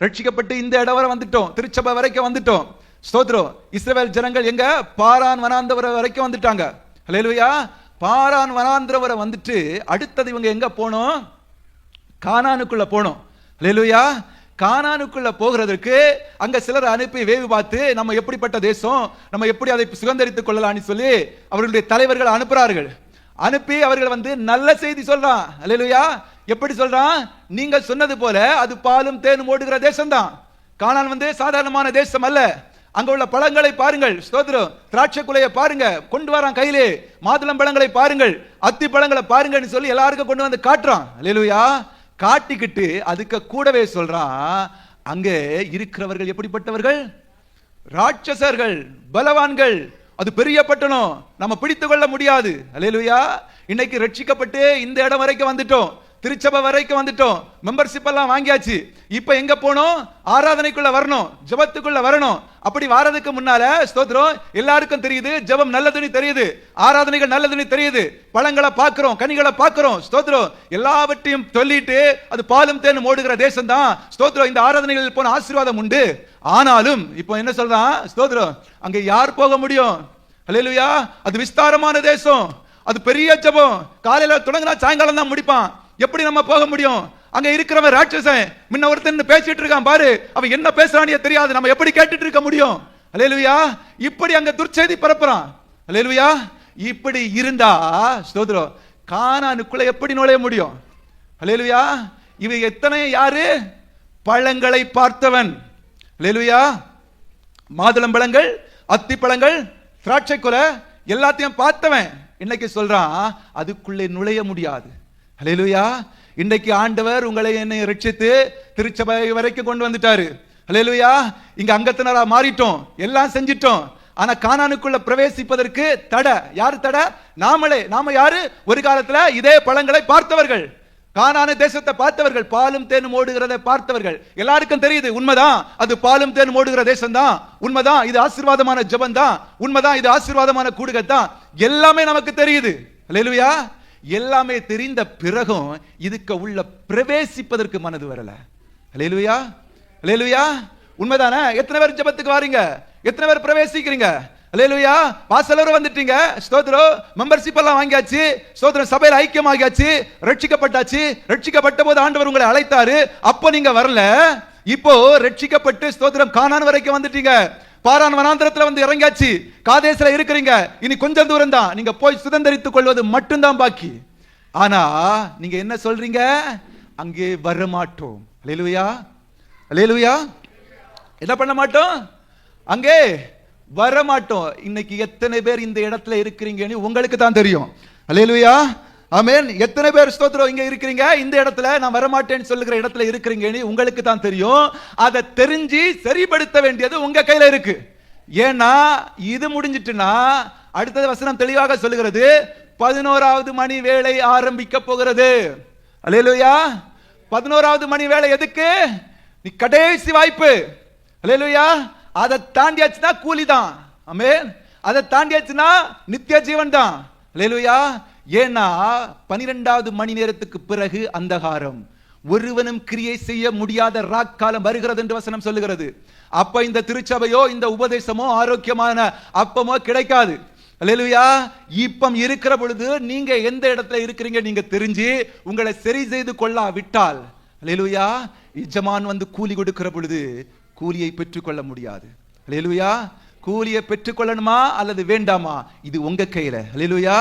ரட்சிக்கப்பட்டு இந்த இடம் வரை வந்துட்டோம், திருச்சபை வரைக்கும் வந்துட்டோம். ஸ்தோத்திரம். இஸ்ரவேல் ஜனங்கள் எங்க? பாரான் வனாந்தர வரைக்கும் வந்துட்டாங்க. ஹல்லேலூயா. பாரான் வனாந்தர வந்துட்டு அடுத்தது இவங்க எங்க போனோம்? கானானுக்குள்ள போனோம். ஹல்லேலூயா. கானானுக்குள்ள போகிறதுக்கு அங்க சிலர் அனுப்பி வேவு பார்த்து நம்ம எப்படிப்பட்ட தேசம், நம்ம எப்படி அதை சுதந்திரித்துக் கொள்ளலாம்னு சொல்லி அவர்களுடைய தலைவர்கள் அனுப்புறார்கள். அனுப்பி அவர்கள் நல்ல செய்தி சொல்றான். ஹல்லேலூயா. எப்படி சொல்றான்? நீங்க சொன்னது போல அது பாலும் தேனும் ஓடுகிற தேசம் தான். கானான் சாதாரணமான தேசம் அல்ல. அங்க உள்ள பழங்களை பாருங்கள். ஸ்தோத்திரம். திராட்சை குலையை பாருங்க, கொண்டு வரான் கையிலே. மாதுளம் பழங்களை பாருங்கள், அத்தி பழங்களை பாருங்கன்னு சொல்லி எல்லாருக்கும் கொண்டு வந்து காட்டுறான். ஹல்லேலூயா. காட்டிக்கிட்டு அதுக்கு கூடவே சொல்றான், அங்கே இருக்கிறவர்கள் எப்படிப்பட்டவர்கள்? ராட்சசர்கள், பலவான்கள். அது பெரிய பட்டணம், நம்ம பிடித்து கொள்ள முடியாது. ஹல்லேலூயா. இன்னைக்கு ரட்சிக்கப்பட்டு இந்த இடம் வரைக்கும் வந்துட்டோம், திருச்சபை வரைக்கும் வந்துட்டோம், மெம்பர்ஷிப் எல்லாம் வாங்கியாச்சு. இப்ப எங்க போனோம்? ஆராதனைக்குள்ள வரணும், ஜெபத்துக்குள்ள வரணும். அப்படி வாரதுக்கு முன்னால ஸ்தோத்திரம் எல்லாருக்கும் தெரியுது, ஜெபம் நல்லதுன்னு தெரியுது, ஆராதனைகள் நல்லதுன்னு தெரியுது, பழங்களை பார்க்கிறோம், கனிகளை பார்க்கிறோம். ஸ்தோத்திரம். எல்லாவற்றையும் சொல்லிட்டு அது பாலும் தேனும் ஓடுகிற தேசம் தான். ஸ்தோத்திரம். இந்த ஆராதனைகளில் போன ஆசீர்வாதம் உண்டு. ஆனாலும் இப்போ என்ன சொல்றான்? ஸ்தோத்திரம். அங்க யார் போக முடியும்? ஹல்லேலூயா. அது விஸ்தாரமான தேசம், அது பெரிய ஜெபம். காலையில தொடங்கினா சாயங்காலம் தான் முடிப்பான். எப்படி நம்ம போக முடியும்? அங்க இருக்கிறவன் ராட்சசன். முன்ன ஒருத்தன் பேசிட்டு இருக்கான் பாரு, அவன் என்ன பேசுறானே தெரியாது, நம்ம எப்படி கேட்டுட்டு இருக்க முடியும்? ஹல்லேலூயா. இப்படி அங்க துர்ச்செய்தி பரப்புறான். ஹல்லேலூயா. இப்படி இருந்தா ஸ்தோத்திரம் கானானுக்குள்ள எப்படி நுழைய முடியும்? ஹல்லேலூயா. இவ எத்தனை யாரு? பழங்களை பார்த்தவன். ஹல்லேலூயா. மாதுளம் பழங்கள், அத்தி பழங்கள், திராட்சை கொலை எல்லாத்தையும் பார்த்தவன் இன்னைக்கு சொல்றான் அதுக்குள்ளே நுழைய முடியாது. ஹல்லேலூயா. இன்னைக்கு ஆண்டவர் உங்களை என்னை ரட்சித்து திருச்சபை வரைக்கும் கொண்டு வந்துட்டாரு. ஹல்லேலூயா. இங்க அங்கத்தினரா மாறிட்டோம், எல்லாம் செஞ்சிட்டோம். ஆனா கானானுக்குள்ள பிரவேசிப்பதற்கு தடை. யாரு தடை? நாமளே. நாம யாரு? ஒரு காலத்துல இதே பழங்களை பார்த்தவர்கள், கானான தேசத்தை பார்த்தவர்கள், பாலும் தேனும் ஓடுகிறதை பார்த்தவர்கள். எல்லாருக்கும் தெரியுது, உண்மைதான், அது பாலும் தேனும் ஓடுகிற தேசம் தான், உண்மைதான், இது ஆசீர்வாதமான ஜெபம் தான், உண்மைதான், இது ஆசீர்வாதமான கூடுகை தான். எல்லாமே நமக்கு தெரியுது. ஹல்லேலூயா. எல்லாமே தெரிந்த பிறகும் இதுக்கு உள்ள பிரவேசிப்பதற்கு மனது வரல. ஹல்லேலூயா. ஹல்லேலூயா. உண்மைதானே? எத்தனை பேர் ஜெபத்துக்கு வாரீங்க? எத்தனை பேர் பிரவேசிக்கிறீங்க? ஹல்லேலூயா. வாசலோர வந்துட்டீங்க. ஸ்தோத்திரம். மெம்பர்ஷிப் எல்லாம் வாங்கியாச்சு. ஸ்தோத்திரம். சபையில் ஐக்கியமாகியாச்சு, ரட்சிக்கப்பட்டாச்சு. ரட்சிக்கப்பட்ட போது ஆண்டவர் உங்களை அழைத்தாரு, அப்போ நீங்க வரல. இப்போ ரட்சிக்கப்பட்டு ஸ்தோத்திரம் கானான் வரைக்கும் வந்துட்டீங்க. பாரான் வனாந்தரத்துல இறங்காச்சு, காதேஸ்ல இருக்கிறீங்க. இனி கொஞ்சம் தூரம் தான், நீங்க போய் சுதந்திரித்துக் கொள்வது மட்டும்தான் பாக்கி. ஆனா நீங்க என்ன சொல்றீங்க? அங்கே வர மாட்டோம். ஹல்லேலூயா. ஹல்லேலூயா. என்ன பண்ண மாட்டோம்? அங்கே வர மாட்டோம். இன்னைக்கு எத்தனை பேர் இந்த இடத்துல இருக்கிறீங்கன்னு உங்களுக்கு தான் தெரியும். ஹல்லேலூயா. ஆமென். எத்தனை பேர் ஸ்தோத்திரம் இங்க இருக்கிறீங்க, இந்த இடத்துல நான் வரமாட்டேன்னு சொல்லுகிற இடத்துல இருக்கிறீங்கன்னு உங்களுக்கு தான் தெரியும். அதை தெரிஞ்சு சரிப்படுத்த வேண்டியது உங்க கையில இருக்கு. ஏன்னா இது முடிஞ்சிட்டுனா அடுத்த வசனம் தெளிவாக சொல்லுகிறது, 11வது மணி வேளை ஆரம்பிக்க போகிறது. ஹல்லேலூயா. 11வது மணி வேளை எதுக்கு? நீ கடைசி வாய்ப்பு. ஹல்லேலூயா. அதை தாண்டியாச்சுன்னா கூலி தான். ஆமென். அதை தாண்டியாச்சுன்னா நித்திய ஜீவன் தான். ஹல்லேலூயா. ஏன்னா 12வது மணி நேரத்துக்கு பிறகு அந்தகாரம், ஒருவனும் கிரியை செய்ய முடியாத ராக்காலம் வருகிறது என்று வசனம் சொல்லுகிறது. அப்ப இந்த திருச்சபையோ இந்த உபதேசமோ ஆரோக்கியமான அப்பமோ கிடைக்காது. ஹல்லேலூயா. இப்பம் இருக்கிற பொழுது நீங்க எந்த இடத்துல இருக்கிறீங்க நீங்க தெரிஞ்சு உங்களை சரி செய்து கொள்ளாவிட்டால், ஹல்லேலூயா, எஜமான் கூலி கொடுக்கிற பொழுது கூலியை பெற்றுக்கொள்ள முடியாது. ஹல்லேலூயா. கூலியை பெற்றுக்கொள்ளணுமா அல்லது வேண்டாமா? இது உங்க கையில. ஹல்லேலூயா.